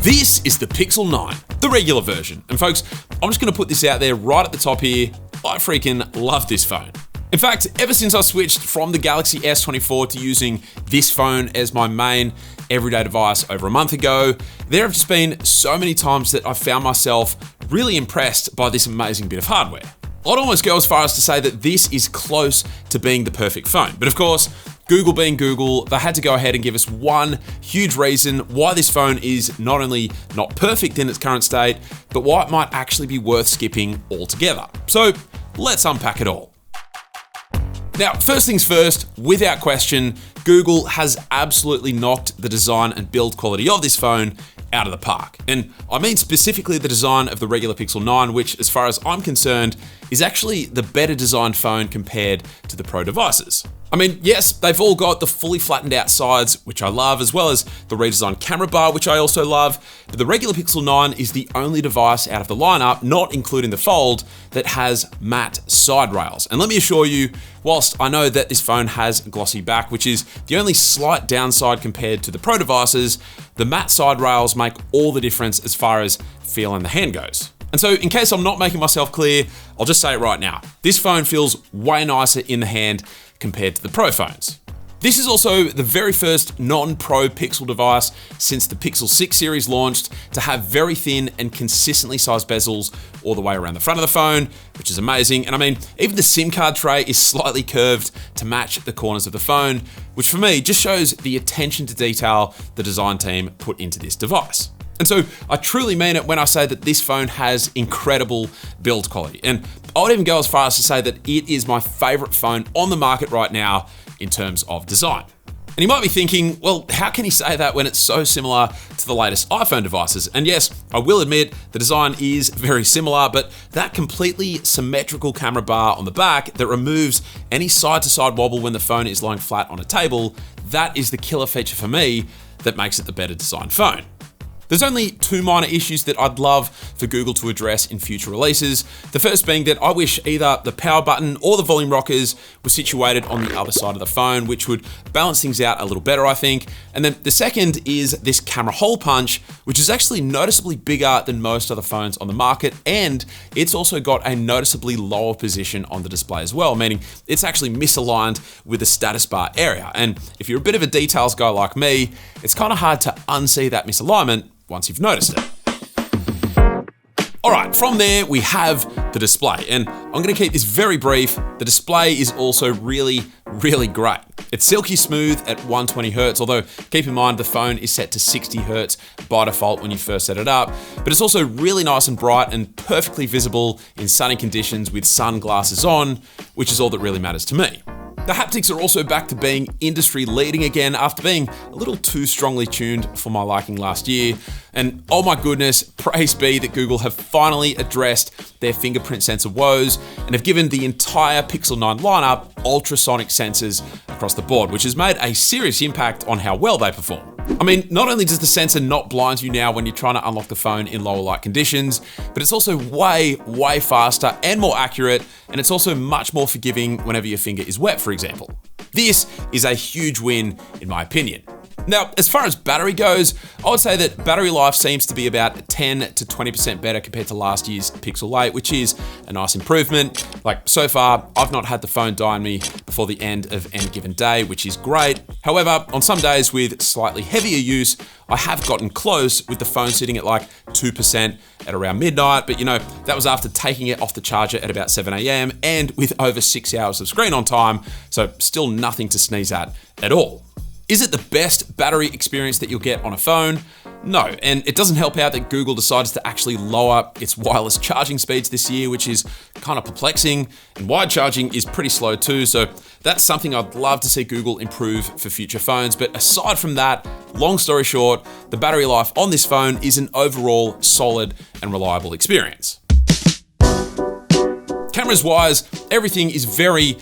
This is the Pixel 9, the regular version. And folks, I'm just gonna put this out there right at the top here. I freaking love this phone. In fact, ever since I switched from the Galaxy S24 to using this phone as my main everyday device over a month ago, there have just been so many times that I've found myself really impressed by this amazing bit of hardware. I'd almost go as far as to say that this is close to being the perfect phone. But of course, Google being Google, they had to go ahead and give us one huge reason why this phone is not only not perfect in its current state, but why it might actually be worth skipping altogether. So let's unpack it all. Now, first things first, without question, Google has absolutely knocked the design and build quality of this phone out of the park. And I mean specifically the design of the regular Pixel 9, which as far as I'm concerned, is actually the better designed phone compared to the Pro devices. I mean, yes, they've all got the fully flattened out sides, which I love, as well as the redesigned camera bar, which I also love, but the regular Pixel 9 is the only device out of the lineup, not including the Fold, that has matte side rails. And let me assure you, whilst I know that this phone has a glossy back, which is the only slight downside compared to the Pro devices, the matte side rails make all the difference as far as feel in the hand goes. And so in case I'm not making myself clear, I'll just say it right now. This phone feels way nicer in the hand compared to the Pro phones. This is also the very first non-Pro Pixel device since the Pixel 6 series launched to have very thin and consistently sized bezels all the way around the front of the phone, which is amazing. And I mean, even the SIM card tray is slightly curved to match the corners of the phone, which for me just shows the attention to detail the design team put into this device. And so I truly mean it when I say that this phone has incredible build quality. And I would even go as far as to say that it is my favorite phone on the market right now in terms of design. And you might be thinking, well, how can he say that when it's so similar to the latest iPhone devices? And yes, I will admit the design is very similar, but that completely symmetrical camera bar on the back that removes any side-to-side wobble when the phone is lying flat on a table, that is the killer feature for me that makes it the better designed phone. There's only two minor issues that I'd love for Google to address in future releases. The first being that I wish either the power button or the volume rockers were situated on the other side of the phone, which would balance things out a little better, I think. And then the second is this camera hole punch, which is actually noticeably bigger than most other phones on the market. And it's also got a noticeably lower position on the display as well, meaning it's actually misaligned with the status bar area. And if you're a bit of a details guy like me, it's kind of hard to unsee that misalignment once you've noticed it. All right, from there we have the display, and I'm gonna keep this very brief. The display is also really great. It's silky smooth at 120 Hz, although keep in mind the phone is set to 60 Hz by default when you first set it up, but it's also really nice and bright and perfectly visible in sunny conditions with sunglasses on, which is all that really matters to me. The haptics are also back to being industry leading again after being a little too strongly tuned for my liking last year. And oh my goodness, praise be that Google have finally addressed their fingerprint sensor woes and have given the entire Pixel 9 lineup ultrasonic sensors across the board, which has made a serious impact on how well they perform. I mean, not only does the sensor not blind you now when you're trying to unlock the phone in lower light conditions, but it's also way faster and more accurate, and it's also much more forgiving whenever your finger is wet, for example. This is a huge win, in my opinion. Now, as far as battery goes, I would say that battery life seems to be about 10 to 20% better compared to last year's Pixel 8, which is a nice improvement. Like, so far, I've not had the phone die on me before the end of any given day, which is great. However, on some days with slightly heavier use, I have gotten close with the phone sitting at like 2% at around midnight, but you know, that was after taking it off the charger at about 7 AM and with over 6 hours of screen on time, so still nothing to sneeze at all. Is it the best battery experience that you'll get on a phone? No, and it doesn't help out that Google decides to actually lower its wireless charging speeds this year, which is kind of perplexing, and wired charging is pretty slow too, so that's something I'd love to see Google improve for future phones. But aside from that, long story short, the battery life on this phone is an overall solid and reliable experience. Cameras wise, everything is very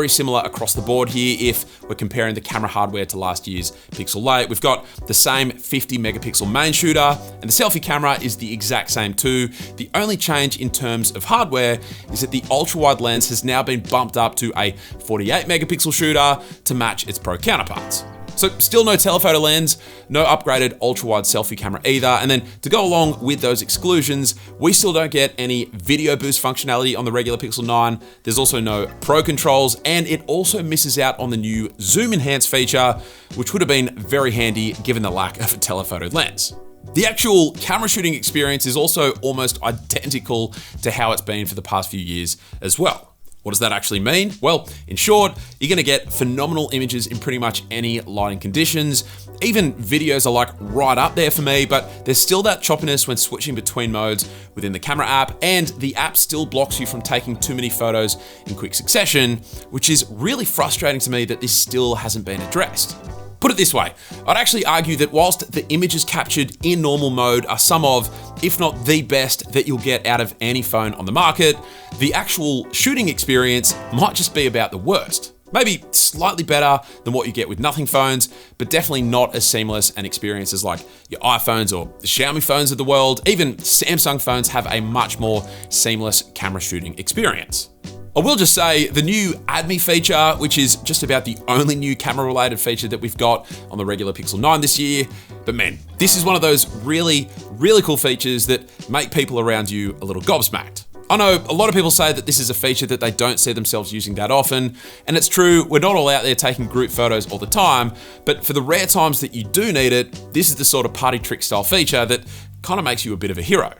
similar across the board here if we're comparing the camera hardware to last year's Pixel 8. We've got the same 50 megapixel main shooter, and the selfie camera is the exact same too. The only change in terms of hardware is that the ultra wide lens has now been bumped up to a 48 megapixel shooter to match its Pro counterparts. So still no telephoto lens, no upgraded ultra-wide selfie camera either, and then to go along with those exclusions, we still don't get any video boost functionality on the regular Pixel 9, there's also no Pro controls, and it also misses out on the new zoom enhance feature, which would have been very handy given the lack of a telephoto lens. The actual camera shooting experience is also almost identical to how it's been for the past few years as well. What does that actually mean? Well, in short, you're gonna get phenomenal images in pretty much any lighting conditions. Even videos are like right up there for me, but there's still that choppiness when switching between modes within the camera app, and the app still blocks you from taking too many photos in quick succession, which is really frustrating to me that this still hasn't been addressed. Put it this way, I'd actually argue that whilst the images captured in normal mode are some of, if not the best that you'll get out of any phone on the market, the actual shooting experience might just be about the worst. Maybe slightly better than what you get with nothing phones, but definitely not as seamless an experience as like your iPhones or the Xiaomi phones of the world. Even Samsung phones have a much more seamless camera shooting experience. I will just say the new Add Me feature, which is just about the only new camera related feature that we've got on the regular Pixel 9 this year. But man, this is one of those really, really cool features that make people around you a little gobsmacked. I know a lot of people say that this is a feature that they don't see themselves using that often, and it's true, we're not all out there taking group photos all the time, but for the rare times that you do need it, this is the sort of party trick style feature that kind of makes you a bit of a hero.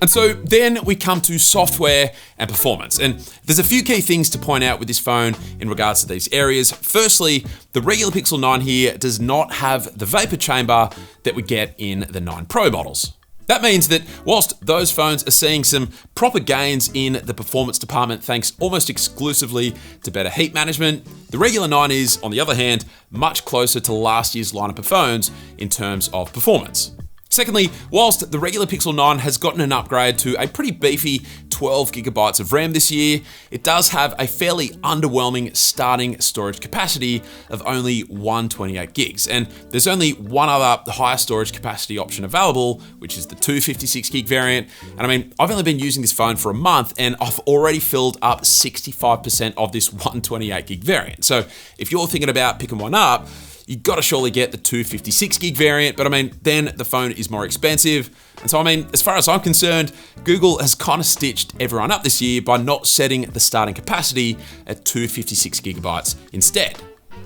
And so then we come to software and performance. And there's a few key things to point out with this phone in regards to these areas. Firstly, the regular Pixel 9 here does not have the vapor chamber that we get in the 9 Pro models. That means that whilst those phones are seeing some proper gains in the performance department thanks almost exclusively to better heat management, the regular 9 is, on the other hand, much closer to last year's lineup of phones in terms of performance. Secondly, whilst the regular Pixel 9 has gotten an upgrade to a pretty beefy 12 gigabytes of RAM this year, it does have a fairly underwhelming starting storage capacity of only 128 gigs. And there's only one other higher storage capacity option available, which is the 256 gig variant. And I mean, I've only been using this phone for a month and I've already filled up 65% of this 128 gig variant. So if you're thinking about picking one up, you've got to surely get the 256 gig variant, but I mean, then the phone is more expensive. And so, I mean, as far as I'm concerned, Google has kind of stitched everyone up this year by not setting the starting capacity at 256 gigabytes instead.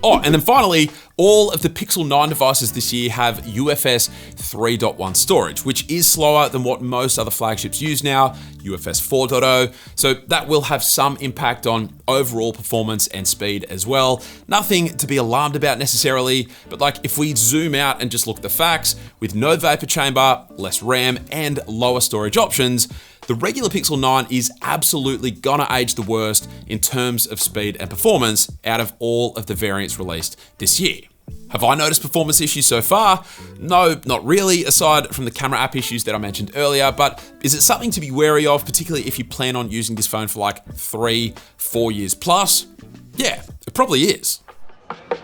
Oh, and then finally, all of the Pixel 9 devices this year have UFS 3.1 storage, which is slower than what most other flagships use now, UFS 4.0. So that will have some impact on overall performance and speed as well. Nothing to be alarmed about necessarily, but like if we zoom out and just look at the facts, with no vapor chamber, less RAM, and lower storage options, the regular Pixel 9 is absolutely gonna age the worst in terms of speed and performance out of all of the variants released this year. Have I noticed performance issues so far? No, not really, aside from the camera app issues that I mentioned earlier, but is it something to be wary of, particularly if you plan on using this phone for like 3-4 years plus? Yeah, it probably is.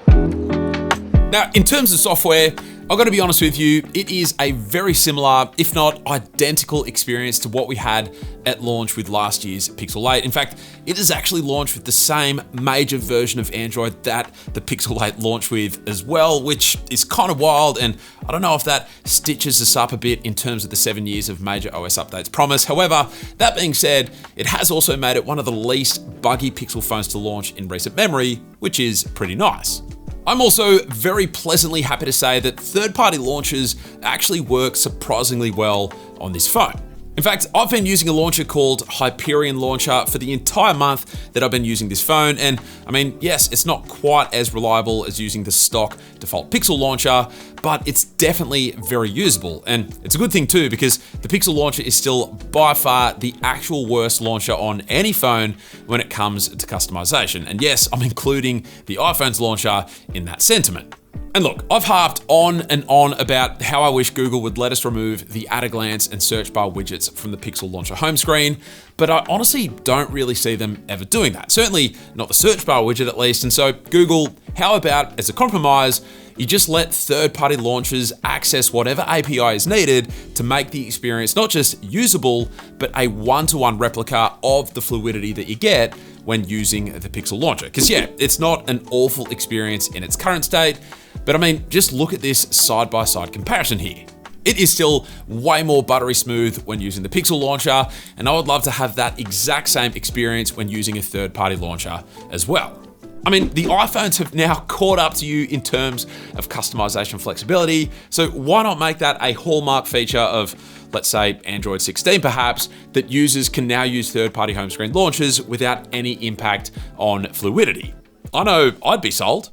Now, in terms of software, I've got to be honest with you, it is a very similar, if not identical experience to what we had at launch with last year's Pixel 8. In fact, it is actually launched with the same major version of Android that the Pixel 8 launched with as well, which is kind of wild, and I don't know if that stitches us up a bit in terms of the 7 years of major OS updates promise. However, that being said, it has also made it one of the least buggy Pixel phones to launch in recent memory, which is pretty nice. I'm also very pleasantly happy to say that third-party launchers actually work surprisingly well on this phone. In fact, I've been using a launcher called Hyperion Launcher for the entire month that I've been using this phone, and I mean, yes, it's not quite as reliable as using the stock default Pixel launcher, but it's definitely very usable, and it's a good thing too because the Pixel launcher is still by far the actual worst launcher on any phone when it comes to customization. And yes, I'm including the iPhone's launcher in that sentiment. And look, I've harped on and on about how I wish Google would let us remove the at-a-glance and search bar widgets from the Pixel launcher home screen, but I honestly don't really see them ever doing that. Certainly not the search bar widget at least. And so Google, how about as a compromise, you just let third-party launchers access whatever API is needed to make the experience not just usable, but a one-to-one replica of the fluidity that you get when using the Pixel launcher. Because yeah, it's not an awful experience in its current state, but I mean, just look at this side-by-side comparison here. It is still way more buttery smooth when using the Pixel launcher, and I would love to have that exact same experience when using a third-party launcher as well. I mean, the iPhones have now caught up to you in terms of customization flexibility, so why not make that a hallmark feature of, let's say, Android 16 perhaps, that users can now use third-party home screen launchers without any impact on fluidity? I know I'd be sold.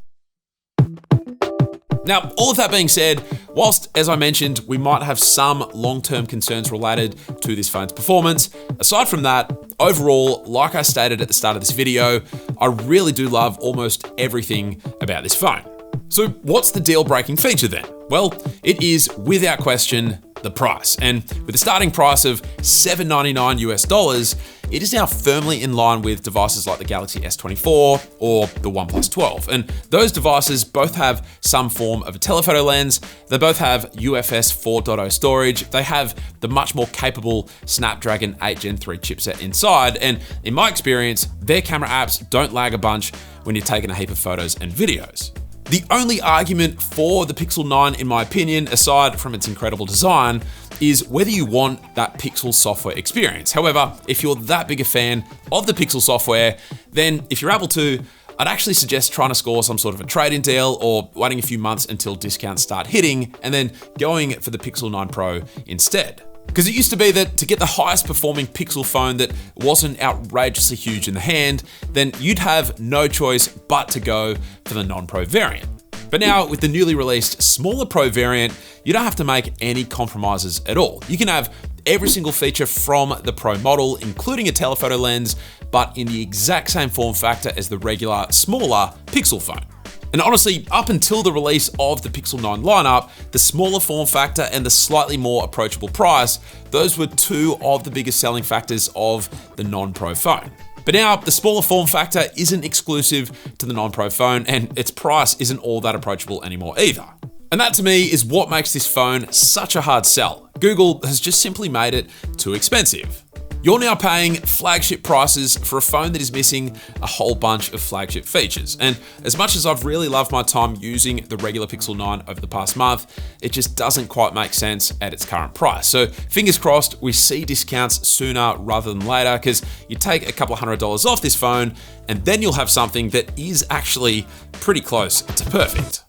Now, all of that being said, whilst, as I mentioned, we might have some long-term concerns related to this phone's performance, aside from that, overall, like I stated at the start of this video, I really do love almost everything about this phone. So what's the deal-breaking feature then? Well, it is, without question, the price. And with a starting price of $799 US, it is now firmly in line with devices like the Galaxy S24 or the OnePlus 12. And those devices both have some form of a telephoto lens. They both have UFS 4.0 storage. They have the much more capable Snapdragon 8 Gen 3 chipset inside. And in my experience, their camera apps don't lag a bunch when you're taking a heap of photos and videos. The only argument for the Pixel 9, in my opinion, aside from its incredible design, is whether you want that Pixel software experience. However, if you're that big a fan of the Pixel software, then if you're able to, I'd actually suggest trying to score some sort of a trade-in deal or waiting a few months until discounts start hitting and then going for the Pixel 9 Pro instead. Because it used to be that to get the highest performing Pixel phone that wasn't outrageously huge in the hand, then you'd have no choice but to go for the non-Pro variant. But now with the newly released smaller Pro variant, you don't have to make any compromises at all. You can have every single feature from the Pro model, including a telephoto lens, but in the exact same form factor as the regular, smaller Pixel phone. And honestly, up until the release of the Pixel 9 lineup, the smaller form factor and the slightly more approachable price, those were two of the biggest selling factors of the non-Pro phone. But now, the smaller form factor isn't exclusive to the non-Pro phone, and its price isn't all that approachable anymore either. And that to me is what makes this phone such a hard sell. Google has just simply made it too expensive. You're now paying flagship prices for a phone that is missing a whole bunch of flagship features. And as much as I've really loved my time using the regular Pixel 9 over the past month, it just doesn't quite make sense at its current price. So fingers crossed we see discounts sooner rather than later, because you take a couple of $100s off this phone and then you'll have something that is actually pretty close to perfect.